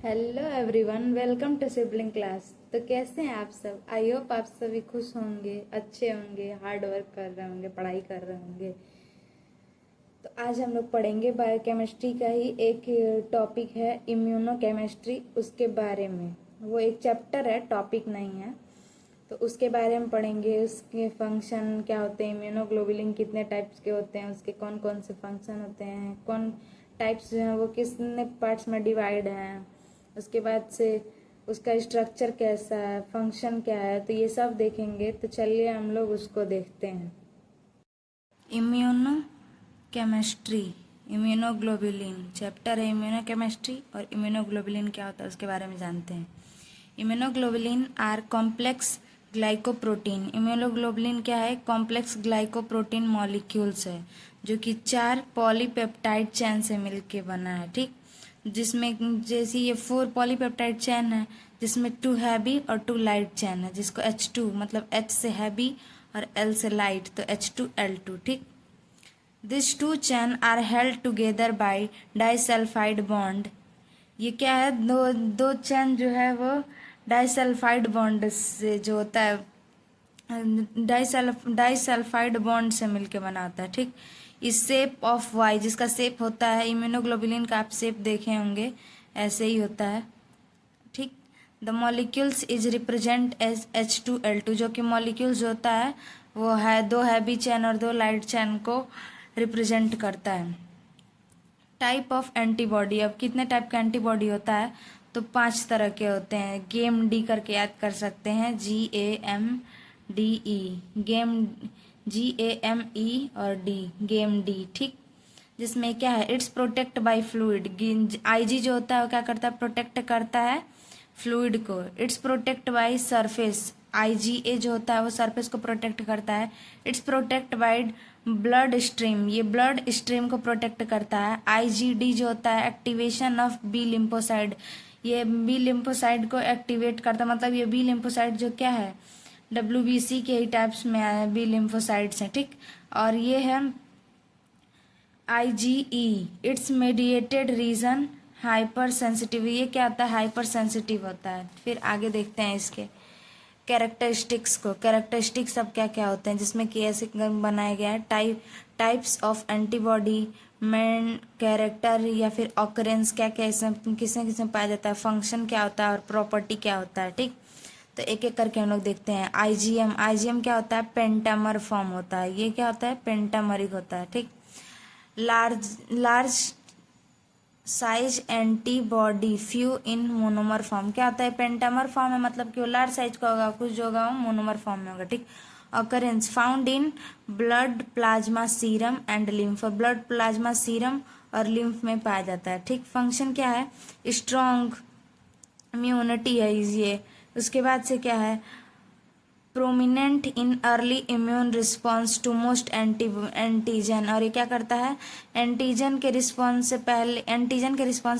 Hello everyone, welcome to sibling class. तो कैसे हैं आप सब? आई होप आप सभी खुश होंगे, अच्छे होंगे, हार्ड वर्क कर रहे होंगे, पढ़ाई कर रहे होंगे। तो आज हम लोग पढ़ेंगे बायोकेमिस्ट्री का ही एक टॉपिक है, इम्यूनोकेमिस्ट्री। उसके बारे में वो एक चैप्टर है, टॉपिक नहीं है। तो उसके बारे में पढ़ेंगे, उसके फंक्शन क्या होते हैं, इम्यूनोग्लोबुलिन कितने टाइप्स के होते हैं, उसके कौन कौन से फंक्शन होते हैं, कौन टाइप्स जो हैं वो कितने पार्ट्स में डिवाइड हैं, उसके बाद से उसका स्ट्रक्चर कैसा है, फंक्शन क्या है, तो ये सब देखेंगे। तो चलिए हम लोग उसको देखते हैं। इम्यूनो केमिस्ट्री, इम्यूनोग्लोबुलिन चैप्टर है इम्यूनोकेमिस्ट्री, और इम्यूनोग्लोबुलिन क्या होता है उसके बारे में जानते हैं। Immunoglobulin are complex glycoprotein. Immunoglobulin क्या है? कॉम्प्लेक्स ग्लाइकोप्रोटीन मॉलिक्यूल्स है जो कि 4 पॉलीपेप्टाइड चेन से मिलके बना है, ठीक। जिसमें जैसे ये 4 पॉलीपेप्टाइड चेन है, जिसमें 2 हैवी और 2 लाइट चेन है, जिसको H2 मतलब H से हैवी और L से लाइट, तो H2L2, ठीक। This 2 chain are held together by disulphide bond. ये क्या है? दो दो चेन जो है वो डाइसल्फाइड बॉन्ड से जो होता है, डाइसल्फाइड बॉन्ड से मिलके बना होता है, ठीक। इस शेप ऑफ वाई, जिसका शेप होता है इम्यूनोग्लोबुलिन का, आप शेप देखे होंगे, ऐसे ही होता है, ठीक। The molecules is represent as H2L2, जो कि मॉलिक्यूल्स जो होता है वो है 2 हैवी चेन और 2 लाइट चेन को रिप्रेजेंट करता है। टाइप ऑफ एंटीबॉडी, अब कितने टाइप का एंटीबॉडी होता है? तो 5 तरह के होते हैं। गेम डी करके याद कर सकते हैं, GAMDE, गेम, GAME और डी, गेम डी, ठीक। जिसमें क्या है? It's protect by fluid. IG जो होता है वो क्या करता है? प्रोटेक्ट करता है फ्लूइड को। It's protect by surface. IgA जो होता है वो सरफेस को प्रोटेक्ट करता है। It's protect by blood stream, ये ब्लड स्ट्रीम को प्रोटेक्ट करता है। IgD जो होता है एक्टिवेशन ऑफ बी लिम्फोसाइड, ये बी लिम्फोसाइड को एक्टिवेट करता है। मतलब ये बी लिम्फोसाइड जो क्या है, WBC के ही टाइप्स में आया है, बी लिम्फोसाइड्स हैं, ठीक। और ये है IgE, it's mediated reason hypersensitive. ये क्या होता है? हाइपर सेंसिटिव होता है। फिर आगे देखते हैं इसके कैरेक्टरिस्टिक्स को। कैरेक्टरिस्टिक्स अब क्या क्या होते हैं, जिसमें कि ऐसे बनाया गया है, types of antibody, main character या फिर ऑकरेंस, क्या क्या इसमें किसमें किसमें पाया जाता है, फंक्शन क्या होता है और प्रॉपर्टी क्या होता है, ठीक। तो एक एक करके हम लोग देखते हैं। IgM क्या होता है? पेंटामर फॉर्म होता है। ये क्या होता है? पेंटामरिक होता है, ठीक। Large size antibody few in monomer form, क्या होता है? पेंटामर फॉर्म है, मतलब कि वो लार्ज साइज का होगा, कुछ जो होगा वो मोनोमर फॉर्म में होगा, ठीक। Occurrence found in blood plasma serum and lymph, blood plasma serum और लिम्फ में पाया जाता है, ठीक। फंक्शन क्या है? स्ट्रॉन्ग इम्यूनिटी है ये। उसके बाद से क्या है? Prominent in early immune response to most antigen, और ये क्या करता है? एंटीजन के रिस्पॉन्स से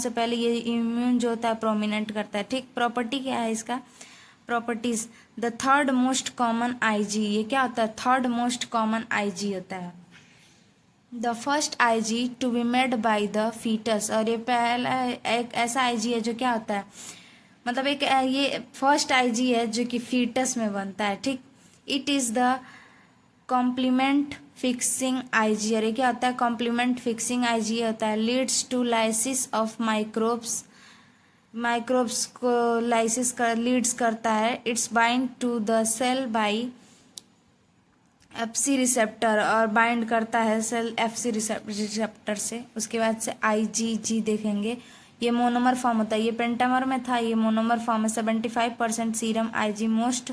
पहले ये इम्यून जो होता है प्रोमिनेंट करता है, ठीक। प्रॉपर्टी क्या है इसका? Properties, the third most common IG, ये क्या होता है? थर्ड मोस्ट कॉमन IG होता है। The first IG to be made by the foetus, और ये पहला एक ऐसा IG है जो क्या होता है, मतलब एक ये फर्स्ट IG है जो कि फीटस में बनता है, ठीक। It is the complement fixing IG, और ये क्या होता है? कॉम्प्लीमेंट फिक्सिंग IG होता है। Leads to lysis of microbes को लाइसिस कर लीड्स करता है। It's bind to the cell by FC receptor, और बाइंड करता है सेल FC रिसेप्टर से। उसके बाद से IgG देखेंगे, ये मोनोमर फॉर्म होता है, ये पेंटामर में था, ये मोनोमर फॉर्म है। 75% serum IG most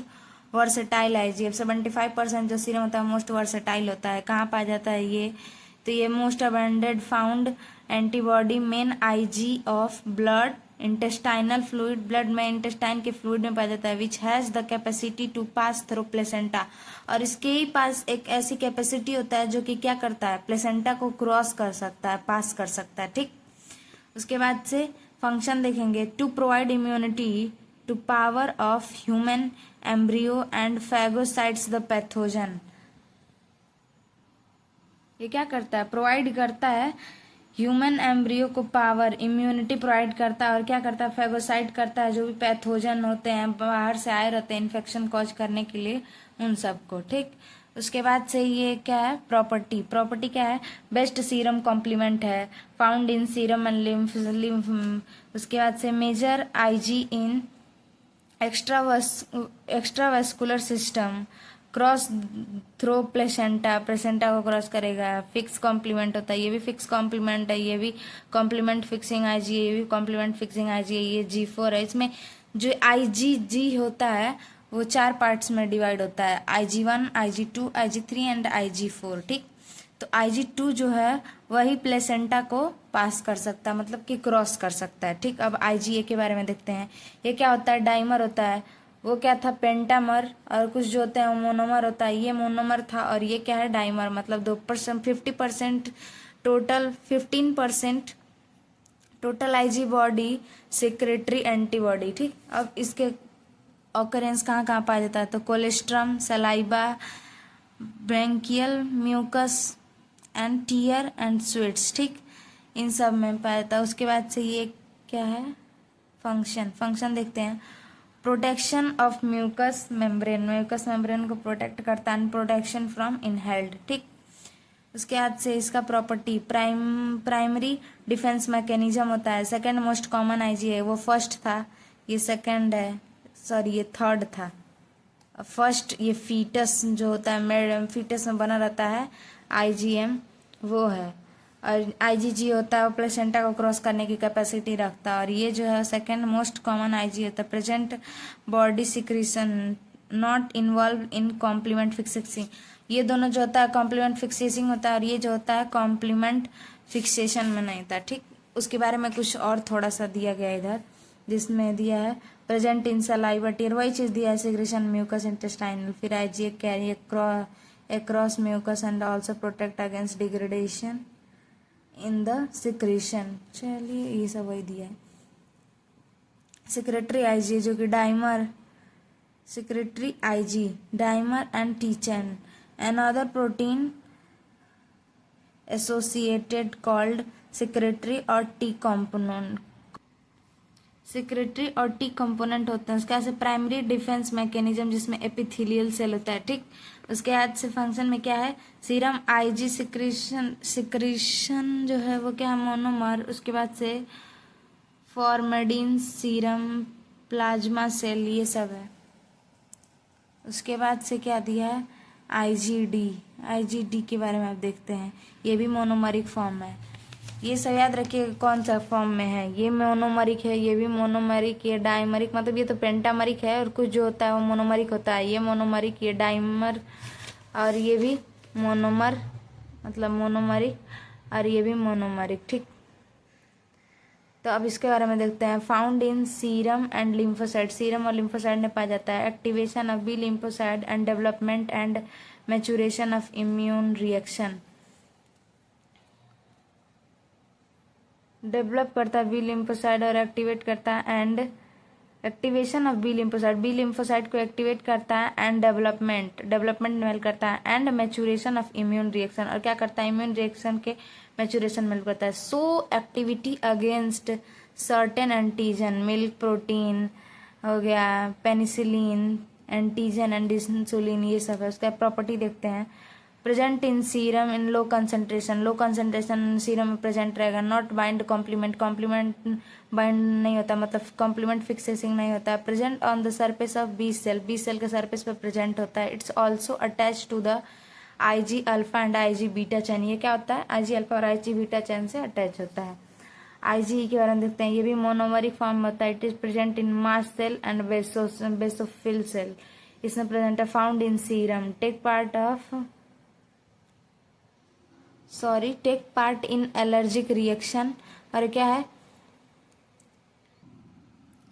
versatile IG, अब 75% जो सीरम होता है मोस्ट वर्सेटाइल होता है। कहाँ पाया जाता है ये? तो ये most abundant found antibody main IG of blood intestinal fluid, blood में इंटेस्टाइन के फ्लूइड में पाया जाता है। Which has the capacity to pass through placenta, और इसके ही पास एक ऐसी कैपेसिटी होता है जो कि क्या करता है? प्लेसेंटा को क्रॉस कर सकता है, पास कर सकता है, ठीक। उसके बाद से फंक्शन देखेंगे। To provide immunity to power of human embryo and phagocytes the pathogen, ये क्या करता है? प्रोवाइड करता है ह्यूमन एम्ब्रियो को पावर इम्यूनिटी प्रोवाइड करता है और क्या करता है, फेगोसाइट करता है जो भी पैथोजन होते हैं बाहर से आए रहते हैं इन्फेक्शन कॉज करने के लिए उन सबको, ठीक। उसके बाद से ये क्या है, प्रॉपर्टी क्या है, बेस्ट सीरम कॉम्प्लीमेंट है, found in serum and lymph. उसके बाद से मेजर आईजी इन एक्स्ट्रावेस्कुलर सिस्टम, क्रॉस थ्रो प्लेसेंटा को क्रॉस करेगा, फिक्स कॉम्प्लीमेंट होता है, ये भी फिक्स कॉम्प्लीमेंट है, ये भी कॉम्प्लीमेंट फिक्सिंग आईजी है, ये भी कॉम्प्लीमेंट फिक्सिंग आईजी है, ये G4 है। इसमें जो आईजी होता है वो 4 पार्ट्स में डिवाइड होता है, IG1, IG2, IG3 and IG4, ठीक। तो IG2 जो है वही प्लेसेंटा को पास कर सकता है, मतलब कि क्रॉस कर सकता है, ठीक। अब IgA के बारे में देखते हैं। ये क्या होता है, डाइमर होता है, वो क्या था, पेंटामर, और कुछ जो होते हैं मोनोमर होता है, ये मोनोमर था और ये क्या है, डाइमर, मतलब 2%, 50% total, 15% total IG body secretary antibody, ठीक। अब इसके ऑकरेंस कहाँ कहाँ पाया जाता है, तो colostrum, saliva, bronchial mucus and tear and sweats, ठीक, इन सब में पाया जाता है। उसके बाद से ये क्या है, फंक्शन देखते हैं। प्रोटेक्शन ऑफ म्यूकस मेम्ब्रेन को प्रोटेक्ट करता है, प्रोटेक्शन फ्रॉम इनहेल्ड, ठीक। उसके बाद से इसका प्रॉपर्टी प्राइमरी डिफेंस मैकेनिज्म होता है। सेकंड मोस्ट कॉमन आईजी है, वो फर्स्ट था, ये सेकंड है, सॉरी ये थर्ड था। फर्स्ट ये फीटस जो होता है, फीटस में बना रहता है, IgM वो है, और IgG होता है वो प्लेसेंटा को क्रॉस करने की कैपेसिटी रखता है, और ये जो है सेकंड मोस्ट कॉमन IG होता है। Present body secretion not involve in complement fixing, ये दोनों जो होता है कॉम्प्लीमेंट फिक्सेसिंग होता है, और ये जो होता है कॉम्प्लीमेंट फिक्सेशन में नहीं था, ठीक। उसके बारे में कुछ और थोड़ा सा दिया गया इधर, जिसमें दिया है प्रेजेंट इन सलाइवा टीयर, वही चीज़ दिया है, सिक्रेशन म्यूकस इंटेस्टाइनल, फिर IgA carry across mucus and also protect against degradation in the secretion। चलिए ये सब वही दिया है। सेक्रेटरी IG जो कि dimer, secretory IG dimer and टीचन, another protein associated called secretory और T component, सेक्रेटरी और T कंपोनेंट होते हैं। उसके बाद से प्राइमरी डिफेंस मैकेनिज्म जिसमें एपिथेलियल सेल होता है, ठीक। उसके बाद से फंक्शन में क्या है, सीरम IG सिक्रीशन जो है वो क्या है, मोनोमर। उसके बाद से फॉर्मेडिन, सीरम, प्लाज्मा सेल, ये सब है। उसके बाद से क्या दिया है, IgD के बारे में आप देखते हैं, ये भी मोनोमरिक फॉर्म है। ये सब याद रखिए कौन सा फॉर्म में है, ये मोनोमरिक है, ये भी मोनोमरिक, ये डाइमरिक, मतलब ये तो पेंटामरिक है, और कुछ जो होता है वो मोनोमरिक होता है, ये मोनोमरिक, ये डाइमर, और ये भी मोनोमर, मतलब मोनोमरिक, और ये भी मोनोमरिक, ठीक। तो अब इसके बारे में देखते हैं। Found in serum and lymphocyte, serum और लिम्फोसाइट में पाया जाता है। Activation of B lymphocyte and development and maturation of immune reaction, develop करता है बी लिम्फोसाइट और एक्टिवेट करता है, and activation of B lymphocyte को एक्टिवेट करता है, एंड डेवलपमेंट मेल करता है, and maturation of immune reaction, और क्या करता है, इम्यून रिएक्शन के मैच्योरेशन मेल करता है। So activity against certain antigen, milk protein हो गया, पेनिसिलिन, एंटीजन एंड इंसुलिन, ये सब है। उसका प्रॉपर्टी देखते हैं। Present in serum in low concentration serum में प्रेजेंट रहेगा। नॉट बाइंड कॉम्प्लीमेंट बाइंड नहीं होता, मतलब कॉम्प्लीमेंट फिक्सेसिंग नहीं होता है। Present on the surface of B cell के सरफेस पर प्रेजेंट होता है। It's also attach to the IG alpha and IG beta chain, ये क्या होता है, IG अल्फा और IG बीटा चैन से अटैच होता है। IG के बारे में देखते हैं। ये भी मोनोमरिक फॉर्म में होता है। It is present in mast cell and basophil cell, इसमें प्रेजेंट है। Found in serum, take part in allergic reaction, और क्या है,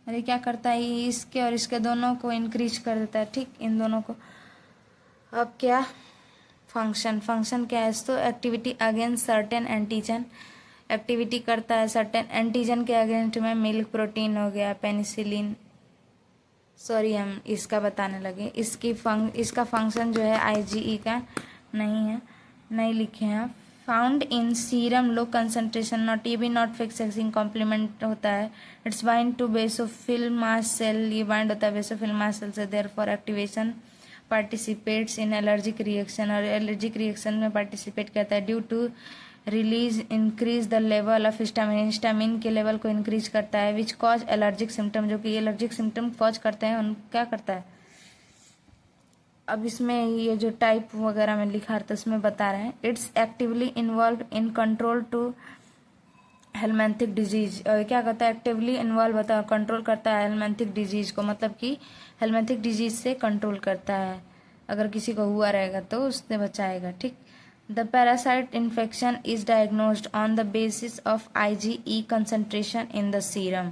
अरे क्या करता है, इसके और इसके दोनों को इंक्रीज कर देता है, ठीक, इन दोनों को। अब क्या फंक्शन क्या है, तो activity against certain antigen, activity करता है सर्टेन एंटीजन के अगेंस्ट में। मिल्क प्रोटीन हो गया, पेनिसिलिन, सॉरी हम इसका बताने लगे। इसका फंक्शन जो है IgE का नहीं है, नहीं लिखे हैं। Found in serum low concentration not, ये भी नॉट फिक्सिंग कॉम्प्लीमेंट होता है. It's bind to basophil mast cell, ये बाइंड होता है बेसोफिल मास्ट सेल से. Therefore activation participates in allergic reaction, और एलर्जिक रिएक्शन में पार्टिसिपेट करता है. Due to release increase the level of histamine, histamine के लेवल को इंक्रीज करता है. विच कॉज एलर्जिक सिम्टम, जो कि एलर्जिक सिम्टम कॉज करते हैं उन क्या करता है. अब इसमें ये जो टाइप वगैरह में लिखा रहता है उसमें बता रहे हैं. It's actively involve in control to helminthic disease, क्या करता है एक्टिवली इन्वॉल्व होता है, कंट्रोल करता है हेलमेंथिक डिजीज को, मतलब कि हेलमेंथिक डिजीज से कंट्रोल करता है. अगर किसी को हुआ रहेगा तो उससे बचाएगा. ठीक. The parasite infection is diagnosed on the basis of IgE concentration in the serum.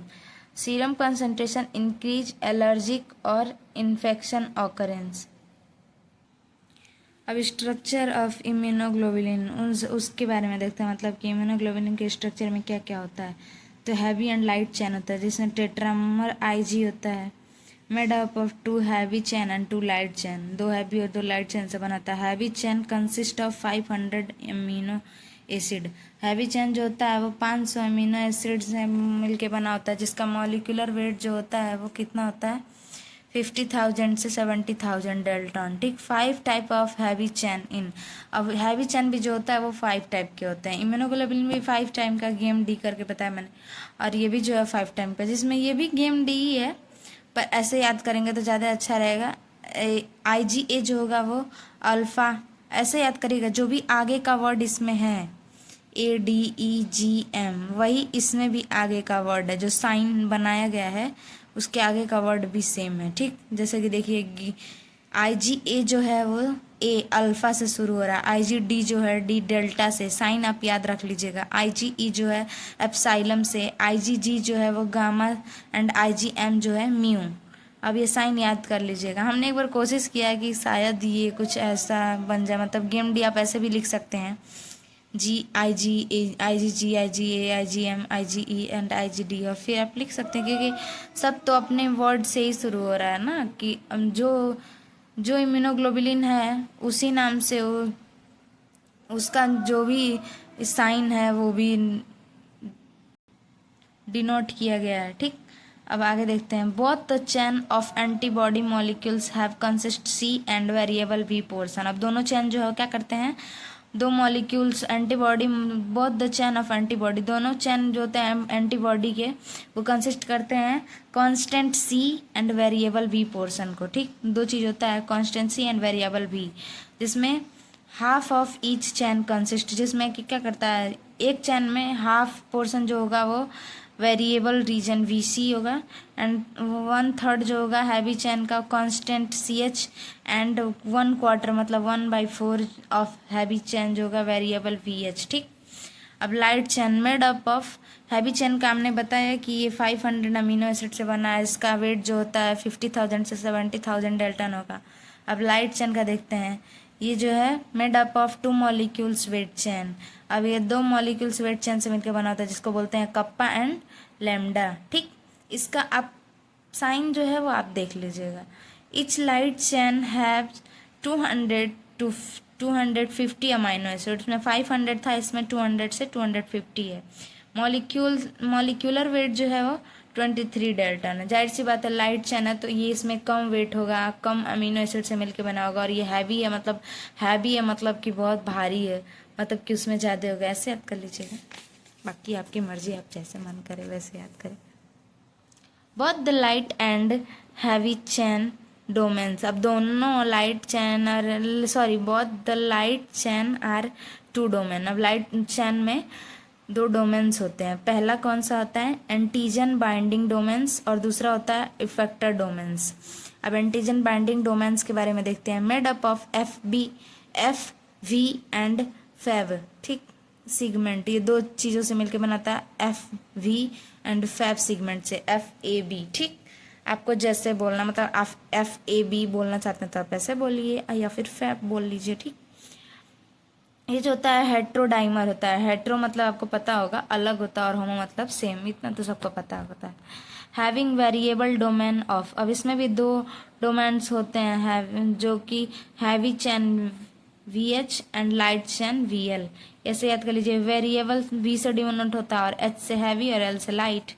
Serum concentration increase allergic और इन्फेक्शन ऑकरेंस. अब स्ट्रक्चर ऑफ इम्यूनोग्लोबुलिन उसके बारे में देखते हैं, मतलब कि इम्यूनोग्लोबुलिन के स्ट्रक्चर में क्या क्या होता है. तो हैवी एंड लाइट चेन होता है जिसमें टेट्रामर IG होता है, made up of 2 heavy chain and 2 light chain. 2 heavy और 2 लाइट चेन से बनाता है. Heavy chain consist of 500 amino acid. Heavy chain जो होता है वो 500 अमीनो एसिड से मिलके बना होता है, जिसका मॉलिक्यूलर वेट जो होता है वो कितना होता है 50,000 से 70,000 डेल्टॉन. ठीक. 5 type of heavy chain in. अब हैवी चेन भी जो होता है वो 5 टाइप के होते हैं. इम्यूनोग्लोबुलिन भी 5 टाइप का गेम डी करके बताया मैंने, और ये भी जो है 5 टाइप का, जिसमें ये भी गेम डी ही है, पर ऐसे याद करेंगे तो ज़्यादा अच्छा रहेगा. IgA जो होगा वो अल्फ़ा, ऐसे याद करिएगा. जो भी आगे का वर्ड इसमें है ADEGM, वही इसमें भी आगे का वर्ड है. जो साइन बनाया गया है उसके आगे का वर्ड भी सेम है. ठीक. जैसे कि देखिए IgA जो है वो A अल्फ़ा से शुरू हो रहा है. IgD जो है D डेल्टा से. साइन आप याद रख लीजिएगा. IgE जो है एप्साइलम से. IgG जो है वो गामा एंड IgM जो है म्यू. अब ये साइन याद कर लीजिएगा. हमने एक बार कोशिश किया है कि शायद ये कुछ ऐसा बन जाए, मतलब गेम डी आप ऐसे भी लिख सकते हैं. IG IgG IgA IgM IgE and IgD, और फिर आप लिख सकते हैं क्योंकि सब तो अपने वर्ड से ही शुरू हो रहा है ना, कि जो इम्यूनोग्लोबुलिन है उसी नाम से उसका जो भी साइन है वो भी डिनोट किया गया है. ठीक. अब आगे देखते हैं. Both the chain of antibody molecules have consist C and variable V portion. अब दोनों चेन जो है क्या करते हैं, 2 molecules antibody, both the chain of antibody, दोनों चेन जो होते हैं एंटीबॉडी के वो कंसिस्ट करते हैं constant C and variable V portion को. ठीक. 2 चीज़ होता है constant C and variable V, जिसमें half of each chain consist, जिसमें कि क्या करता है एक चैन में हाफ पोर्शन जो होगा वो वेरिएबल रीजन VC होगा, एंड 1/3 जो होगा हैवी चैन का कांस्टेंट CH, एंड 1/4 मतलब 1/4 ऑफ हैवी चैन जो होगा वेरिएबल VH. ठीक. अब light chain made up of, heavy chain का हमने बताया कि ये 500 अमीनो एसिड से बना है. इसका वेट जो होता है 50,000 से 70,000 डेल्टन होगा. अब लाइट चैन का देखते हैं. ये जो है made up of 2 molecules weight chain. अब ये 2 मॉलिक्यूल्स वेट चैन से मिलकर बना होता है, जिसको बोलते हैं कप्पा एंड लैम्डा. ठीक. इसका आप साइन जो है वो आप देख लीजिएगा. Etch light chain have 200 to 250 amino acid. इसमें 500 था, इसमें 200 से 250 है. मॉलिक्यूलर वेट जो है वो 23 डेल्टन है. जाहिर सी बात है लाइट चैन है तो ये इसमें कम वेट होगा, कम अमीनो एसिड से मिलके बना होगा. और ये हैवी है मतलब कि बहुत भारी है, मतलब कि उसमें ज़्यादा होगा. ऐसे याद कर लीजिएगा, बाकी आपकी मर्जी, आप जैसे मन करे वैसे याद करें. Both the light and heavy chain domains. अब दोनों लाइट चैन और both the light chain are 2 domain. अब लाइट चैन में 2 डोमेन्स होते हैं. पहला कौन सा होता है एंटीजन बाइंडिंग डोमेन्स, और दूसरा होता है इफेक्टर डोमेन्स. अब एंटीजन बाइंडिंग डोमेन्स के बारे में देखते हैं. Made up of FV and Fab. ठीक. सिगमेंट, ये 2 चीज़ों से मिलकर बनाता है FV एंड फैब सिगमेंट से FAB. ठीक. आपको जैसे बोलना, मतलब आप FAB बोलना चाहते हैं तो आप ऐसे बोलिए, या फिर फैब बोल लीजिए. ठीक. ये जो होता है हेट्रोडाइमर होता है. हेट्रो मतलब आपको पता होगा अलग होता है, और होमो मतलब सेम, इतना तो सबको पता होता है. Having variable domain of. अब इसमें भी 2 डोमेन्स होते हैं, जो कि heavy chain VH and light chain VL. ऐसे याद कर लीजिए। वेरिएबल वी से डिनोट होता है और एच से हैवी और एल से लाइट।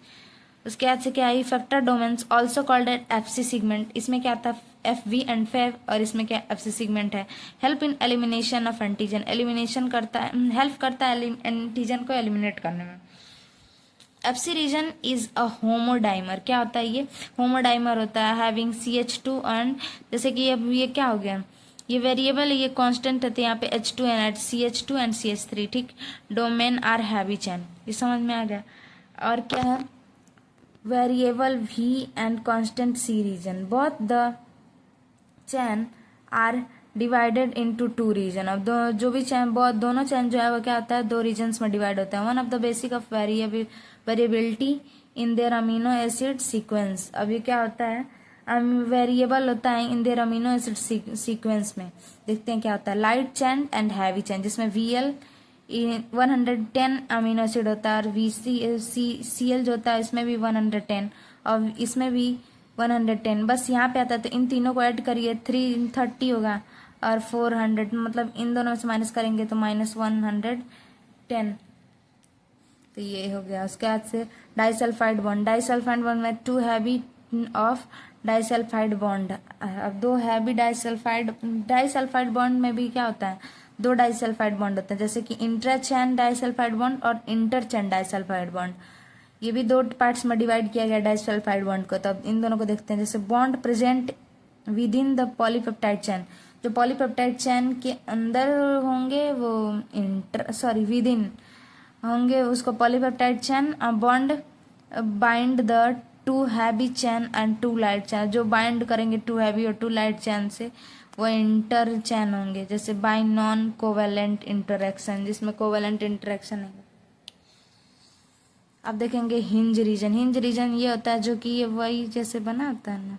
उसके बाद से क्या है, effector domains also called at F C segment. इसमें क्या आता है, एफ वी एंड फेव, और इसमें क्या एफ सी सिगमेंट है। Help in elimination of antigen, elimination करता है, हेल्प करता है एंटीजन को एलिमिनेट करने में। F C region is a homodimer, क्या होता है ये, होमोडाइमर होता है हैविंग CH2 एंड, जैसे कि अब ये क्या हो गया, ये वेरिएबल है, ये कांस्टेंट रहते हैं यहाँ पे H2 and CH2 and CH3, ठीक। डोमेन आर हैवी चैन, ये समझ में आ गया। और क्या है, variable V and constant C region, both the chain are divided into 2 region. अब जो भी चैन, बहुत दोनों चैन जो है वो क्या होता है, 2 रीजन्स में डिवाइड होता है। One of the basic of variability in their amino acid sequence. अब ये क्या होता है, वेरिएबल होता है in their amino acid sequence में। देखते हैं क्या होता है, लाइट चैन एंड हैवी चैन, जिसमें VL 110 अमीनो एसिड होता है और CL जो होता है इसमें भी 110 और इसमें भी 110। बस यहाँ पे आता है तो इन तीनों को ऐड करिए, 330 होगा और 400, मतलब इन दोनों में से माइनस करेंगे तो -110, तो ये हो गया। उसके बाद से डाइसल्फाइड बॉन्ड, डाइसल्फाइड बॉन्ड में 2 हैवी ऑफ डाइसल्फाइड बॉन्ड। अब 2 हैवी डाइसल्फाइड बॉन्ड में भी क्या होता है, 2 डाइसल्फाइड बॉन्ड होते हैं, जैसे कि इंट्राचैन डाइसल्फाइड बॉन्ड और इंटरचैन डाइसल्फाइड बॉन्ड। ये भी 2 पार्ट्स में डिवाइड किया गया डाइसल्फाइड बॉन्ड को। तो अब इन दोनों को देखते हैं, जैसे bond present within the polypeptide chain, जो पॉलीपेप्टाइड चैन के अंदर होंगे वो विद इन होंगे उसको polypeptide chain. Bond bind the 2 heavy chain and 2 light chain, जो बाइंड करेंगे 2 हैवी और 2 लाइट चैन से वो इंटर चैन होंगे, जैसे बाय नॉन कोवेलेंट इंटरेक्शन, जिसमें कोवेलेंट इंटरेक्शन है। अब देखेंगे हिंज रीजन, हिंज रीजन ये होता है जो कि ये वही जैसे बना होता है ना,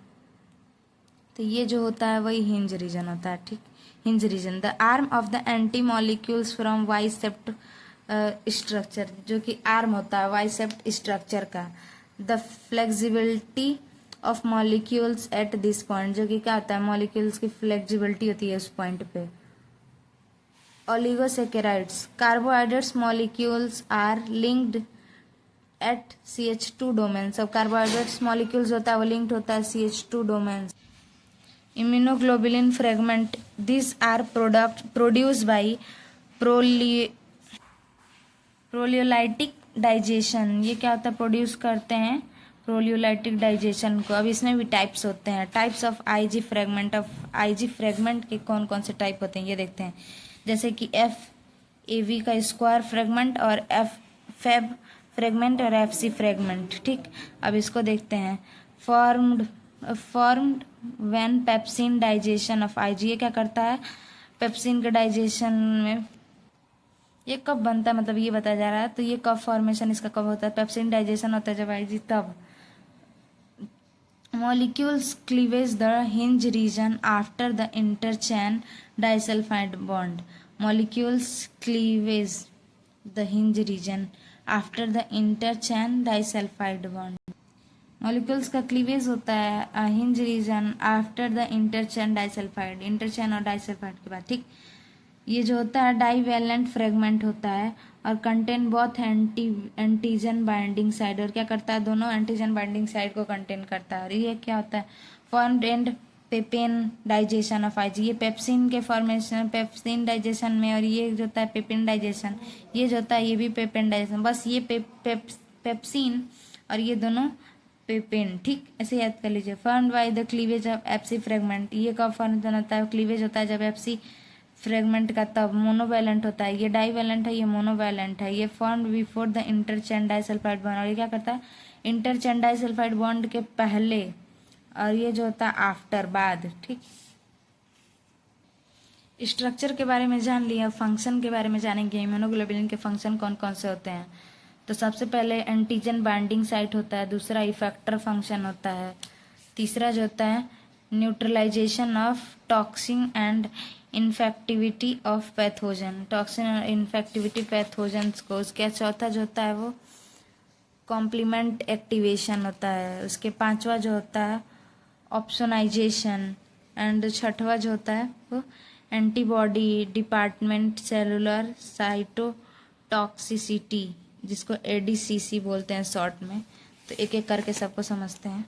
तो ये जो होता है वही हिंज रीजन होता है, ठीक। Hinge region, the arm of the anti molecules from Y shaped structure, जो कि आर्म होता है वाइसेप्ट स्ट्रक्चर का। The flexibility of molecules at this point, जो कि क्या होता है, मॉलिक्यूल्स की फ्लेक्सिबिलिटी होती है उस पॉइंट पे। Oligosaccharides, carbohydrates molecules are linked at CH2 domain. सब कार्बोहाइड्रेट्स मॉलिक्यूल्स होता है वो लिंक्ड होता है CH2 domain. Immunoglobulin fragment, this are product produce by proteolytic digestion, ये क्या होता है, प्रोड्यूस करते हैं प्रोलियोलाइटिक डाइजेशन को। अब इसमें भी टाइप्स होते हैं, types of IG fragment. Of IG fragment के कौन कौन से टाइप होते हैं ये देखते हैं, जैसे कि FAV का स्क्वायर फ्रेगमेंट और FAB फ्रेगमेंट और FC फ्रेगमेंट, ठीक। अब इसको देखते हैं, formed when pepsin digestion of IG, ये क्या करता है, पेप्सिन के डाइजेशन में ये कब बनता है, मतलब ये बताया जा रहा है, तो ये कब फॉर्मेशन इसका कब होता है, पेप्सिन डाइजेशन होता है जब IG तब। Molecules cleavage the hinge region after the interchain disulphide bond, molecules cleavage the hinge region after the interchain disulphide bond. Molecules का क्लीवेज होता है hinge region after the interchain disulphide, interchain और disulphide के बाद, ठीक। ये जो होता है डाइवेलेंट फ्रेगमेंट होता है और contain both antigen binding side, और क्या करता है, दोनों एंटीजन बाइंडिंग साइड को कंटेन करता है। और ये क्या होता है, formed and पेपेन digestion of IG, ये पेप्सिन के फॉर्मेशन, पेप्सिन डाइजेशन में, और ये जो होता है पेपेन डाइजेशन, ये जो होता है ये भी पेपेन डाइजेशन। बस ये पेप्सिन और ये दोनों पेपेन, ठीक, ऐसे याद कर लीजिए। Formed by the cleavage of FC fragment, ये कब फॉर्म होता है, क्लीवेज होता है जब FC फ्रेगमेंट का, तब मोनोवैलेंट होता है। ये डाइवैलेंट है, ये मोनोवैलेंट है। ये formed before the interchain disulphide bond, और ये क्या करता है, इंटरचैन डाइसल्फाइड बॉन्ड के पहले, और ये जो होता है आफ्टर, बाद, ठीक। स्ट्रक्चर के बारे में जान लिया, फंक्शन के बारे में जानेंगे, इम्यूनोग्लोबुलिन के फंक्शन कौन कौन से होते हैं। तो सबसे पहले एंटीजन बाइंडिंग साइट होता है, दूसरा इफेक्टर फंक्शन होता है, तीसरा जो होता है neutralisation of toxin and infectivity of pathogen, toxin और इन्फेक्टिविटी पैथोजन्स को। उसके चौथा जो होता है वो कॉम्प्लीमेंट एक्टिवेशन होता है। उसके पांचवा जो होता है ऑप्सोनाइजेशन, एंड छठवा जो होता है वो एंटीबॉडी डिपार्टमेंट सेलुलर साइटोटॉक्सिसिटी, जिसको एडीसीसी बोलते हैं शॉर्ट में। तो एक एक करके सबको समझते हैं।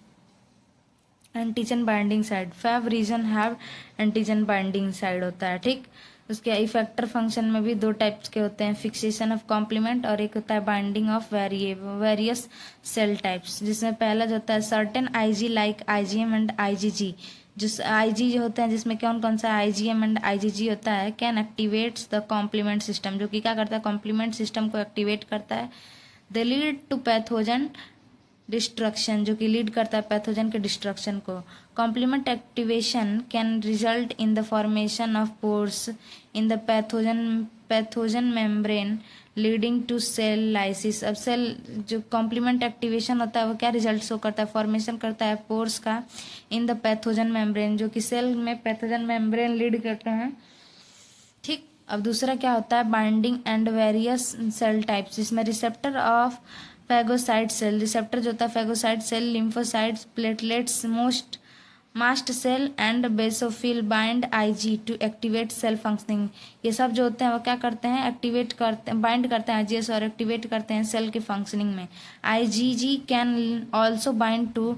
Antigen binding side, 5 region have antigen binding side होता है, ठीक। उसके इफेक्टर फंक्शन में भी 2 टाइप्स के होते हैं, फिक्सेशन ऑफ कॉम्प्लीमेंट और एक होता है binding of various cell types, जिसमें पहला जो होता है certain Ig like IgM and IgG. जिस आईजी जो होते हैं जिसमें कौन कौन सा आईजीएम एंड आईजीजी होता है, can activates the complement system, जो कि क्या करता है कॉम्प्लीमेंट सिस्टम को एक्टिवेट करता है। They lead to pathogen destruction, जो कि लीड करता है पैथोजन के डिस्ट्रक्शन को। Complement activation can result in the formation of pores in the pathogen membrane leading to cell lysis. अब सेल जो कॉम्प्लीमेंट एक्टिवेशन होता है वो क्या रिजल्ट शो करता है, फॉर्मेशन करता है पोर्स का इन द पैथोजन मेम्ब्रेन, जो कि सेल में पैथोजन मेम्ब्रेन लीड करते हैं, ठीक। अब दूसरा क्या होता है binding and various cell types, जिसमें receptor of phagocyte cell, receptor जो होता है phagocyte cell, lymphocytes, platelets, mast cell and basophil bind IG to activate cell functioning. ये सब जो होते हैं वो क्या करते हैं, एक्टिवेट करते हैं, बाइंड करते हैं आईजीएस और एक्टिवेट करते हैं सेल के फंक्शनिंग में। IgG can also bind to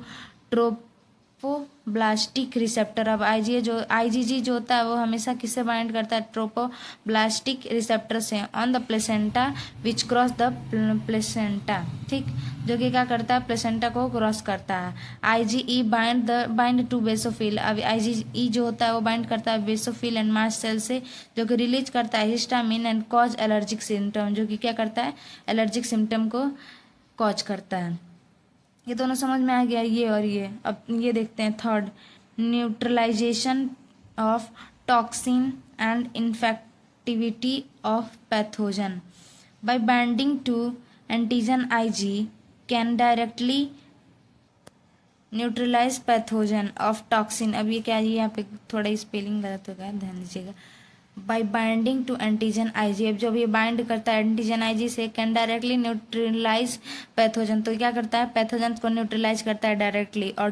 trophoblastic receptor. अब आईजीजी जो होता है वो हमेशा किससे बाइंड करता है, ट्रोपोब्लास्टिक रिसेप्टर से on the placenta which cross the placenta, ठीक, जो कि क्या करता है प्लेसेंटा को क्रॉस करता है। IgE bind to basophil. अब आईजीई जो होता है वो बाइंड करता है बेसोफिल एंड मास्ट सेल से, जो कि रिलीज करता है histamine and cause allergic symptom, जो कि क्या करता है एलर्जिक सिम्टम को कॉज करता है। ये दोनों समझ में आ गया, ये और ये। अब ये देखते हैं third, neutralisation of toxin and infectivity of pathogen by binding to antigen Ig can directly neutralise pathogen of toxin. अब ये क्या है, यहाँ पे थोड़ा स्पेलिंग गलत हो गया, ध्यान दीजिएगा। By binding to antigen Ig, अब जब ये बाइंड करता है एंटीजन आईजी से, कैन डायरेक्टली न्यूट्रलाइज पैथोजन, तो क्या करता है पैथोजन को न्यूट्रलाइज करता है डायरेक्टली, और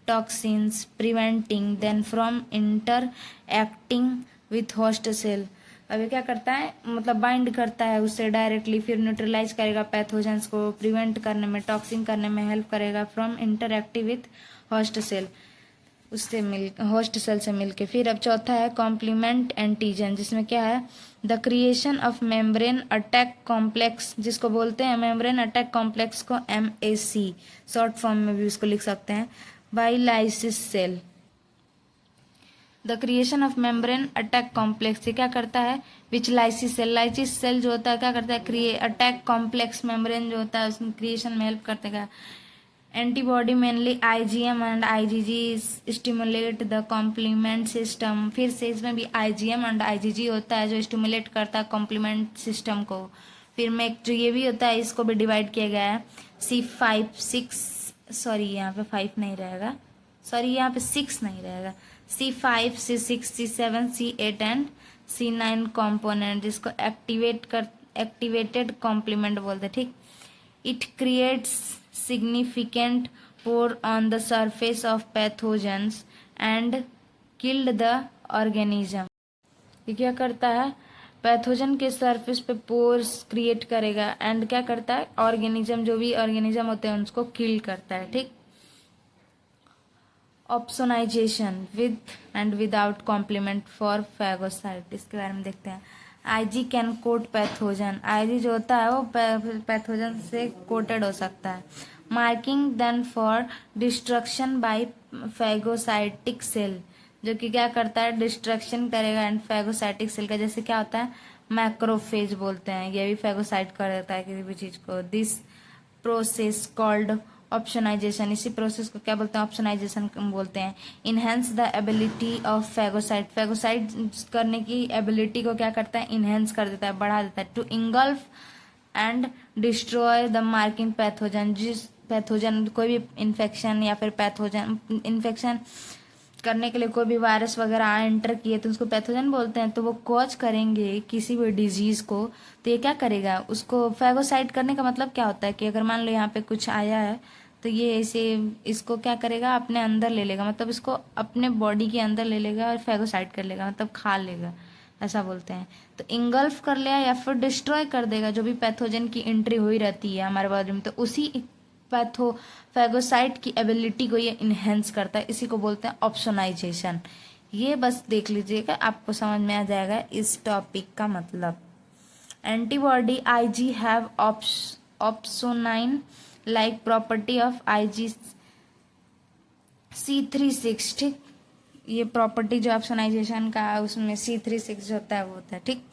toxin preventing then from interacting with host cell. अब ये क्या करता है, मतलब बाइंड करता है उससे डायरेक्टली, फिर न्यूट्रलाइज करेगा पैथोजेंस को, प्रिवेंट करने में, टॉक्सिन करने में हेल्प करेगा from interactive with host cell, उससे होस्ट सेल से मिलके। फिर अब चौथा है कॉम्प्लीमेंट एंटीजन, जिसमें क्या है the creation of membrane attack complex, जिसको बोलते हैं मेम्ब्रेन अटैक कॉम्प्लेक्स को MAC शॉर्ट फॉर्म में भी उसको लिख सकते हैं, by lysis cell. The creation of membrane attack complex ये क्या करता है, विच लाइसिस सेल जो होता है क्या करता है अटैक कॉम्प्लेक्स मेम्ब्रेन जो होता है उसमें क्रिएशन में हेल्प करते हैं। Antibody mainly IgM and IgG stimulate the complement system, फिर से इसमें भी IgM एंड IgG होता है जो स्टिमुलेट करता है कॉम्प्लीमेंट सिस्टम को। फिर में एक जो ये भी होता है इसको भी डिवाइड किया गया है यहाँ पे 5 नहीं रहेगा, यहाँ पे 6 नहीं रहेगा, C5, C6, C7, C8 and C9 component, जिसको एक्टिवेटेड कॉम्प्लीमेंट बोलते हैं, ठीक। It creates significant pore on the surface of pathogens and killed the organism। ये क्या करता है पैथोजन के सरफेस पे पोर्स क्रिएट करेगा एंड क्या करता है ऑर्गेनिज्म, जो भी ऑर्गेनिज्म होते हैं उसको किल करता है, ठीक। Opsonization with and without complement for phagocyte, इसके बारे में देखते हैं। IG can coat pathogen, IG जो होता है वो पैथोजन से कोटेड हो सकता है। Marking then for destruction by phagocytic cell, जो कि क्या करता है डिस्ट्रक्शन करेगा एंड फैगोसाइटिक सेल का, जैसे क्या होता है मैक्रोफेज बोलते हैं, ये भी फैगोसाइट कर देता है किसी भी चीज को। दिस प्रोसेस कॉल्ड ऑप्शनाइजेशन, इसी प्रोसेस को क्या बोलते हैं ऑप्शनाइजेशन बोलते हैं। Enhance the ability of phagocyte करने की एबिलिटी को क्या करता है इनहेंस कर देता है, बढ़ा देता है। To engulf and destroy the marking pathogen, जिस पैथोजन कोई भी इन्फेक्शन या फिर पैथोजन इन्फेक्शन करने के लिए कोई भी वायरस वगैरह एंटर किए तो उसको पैथोजन बोलते हैं, तो वो कॉज करेंगे किसी भी डिजीज को, तो ये क्या करेगा उसको फैगोसाइट करने का मतलब क्या होता है कि अगर मान लो यहाँ पे कुछ आया है तो ये ऐसे इसको क्या करेगा, अपने अंदर ले लेगा, मतलब इसको अपने बॉडी के अंदर ले लेगा और फेगोसाइट कर लेगा, मतलब खा लेगा, ऐसा बोलते हैं। तो इंगल्फ कर लिया या फिर डिस्ट्रॉय कर देगा जो भी पैथोजन की एंट्री हुई रहती है हमारे बॉडी में, तो उसी फेगोसाइट की एबिलिटी को ये इन्हेंस करता है, इसी को बोलते हैं ऑप्सोनाइजेशन। ये बस देख लीजिएगा, आपको समझ में आ जाएगा इस टॉपिक का मतलब। Antibody IG have opsonin like property of IgC36, ठीक। ये प्रॉपर्टी जो ऑप्सोनाइजेशन का है उसमें C36 होता है वो होता है, ठीक।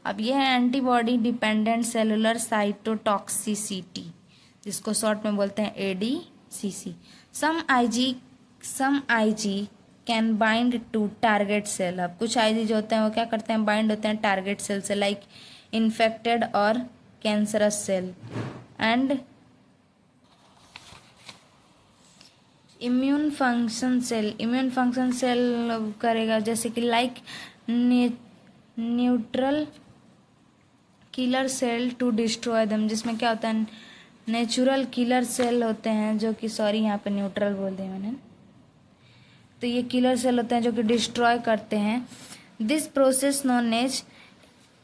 अब ये है एंटीबॉडी डिपेंडेंट सेलुलर साइटोटॉक्सिसिटी, जिसको शॉर्ट में बोलते हैं ADCC। Some IG can bind to target cell. अब कुछ IG जो होते हैं वो क्या करते हैं, बाइंड होते हैं टारगेट सेल से, लाइक इन्फेक्टेड और cancerous cell. And immune function cell करेगा, जैसे कि like neutral killer cell to destroy them, जिसमें क्या होता है, नेचुरल किलर सेल होते हैं जो कि, सॉरी यहाँ पे न्यूट्रल बोल दिया मैंने, तो ये किलर सेल होते हैं जो कि डिस्ट्रॉय करते हैं। This process known as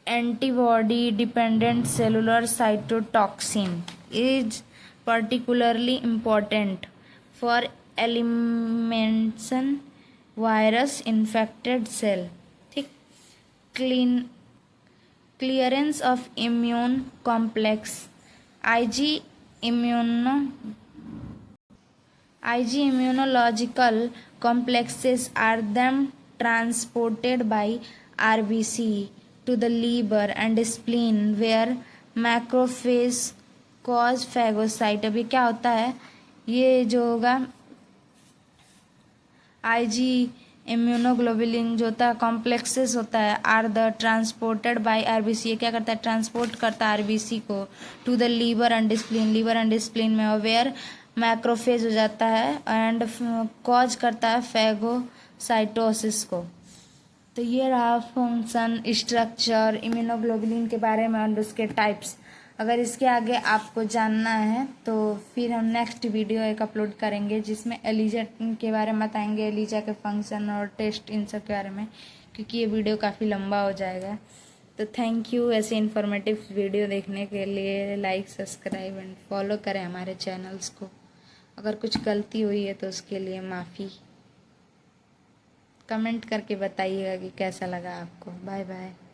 antibody dependent cellular cytotoxin is particularly important for elimination virus infected cell, ठीक। Clearance of immune complex IG immunological complexes are then transported by RBC to the liver and spleen where macrophage cause phagocyte। अभी क्या होता है, ये जो होगा IG immunoglobulin जो होता है कॉम्प्लेक्सेस होता है, are the transported by RBC। ये क्या करता है, ट्रांसपोर्ट करता है RBC को to the liver and spleen में, और वेयर मैक्रोफेज हो जाता है एंड कॉज करता है फेगोसाइटोसिस को। तो ये रहा फंक्शन, स्ट्रक्चर, इम्यूनोग्लोबुलिन के बारे में और उसके टाइप्स। अगर इसके आगे आपको जानना है तो फिर हम नेक्स्ट वीडियो एक अपलोड करेंगे जिसमें एलिजा के बारे में बताएंगे, एलिजा के फंक्शन और टेस्ट, इन सब के बारे में, क्योंकि ये वीडियो काफ़ी लंबा हो जाएगा। तो थैंक यू ऐसे इन्फॉर्मेटिव वीडियो देखने के लिए। लाइक, सब्सक्राइब एंड फॉलो करें हमारे चैनल्स को। अगर कुछ गलती हुई है तो उसके लिए माफ़ी। कमेंट करके बताइएगा कि कैसा लगा आपको। Bye bye.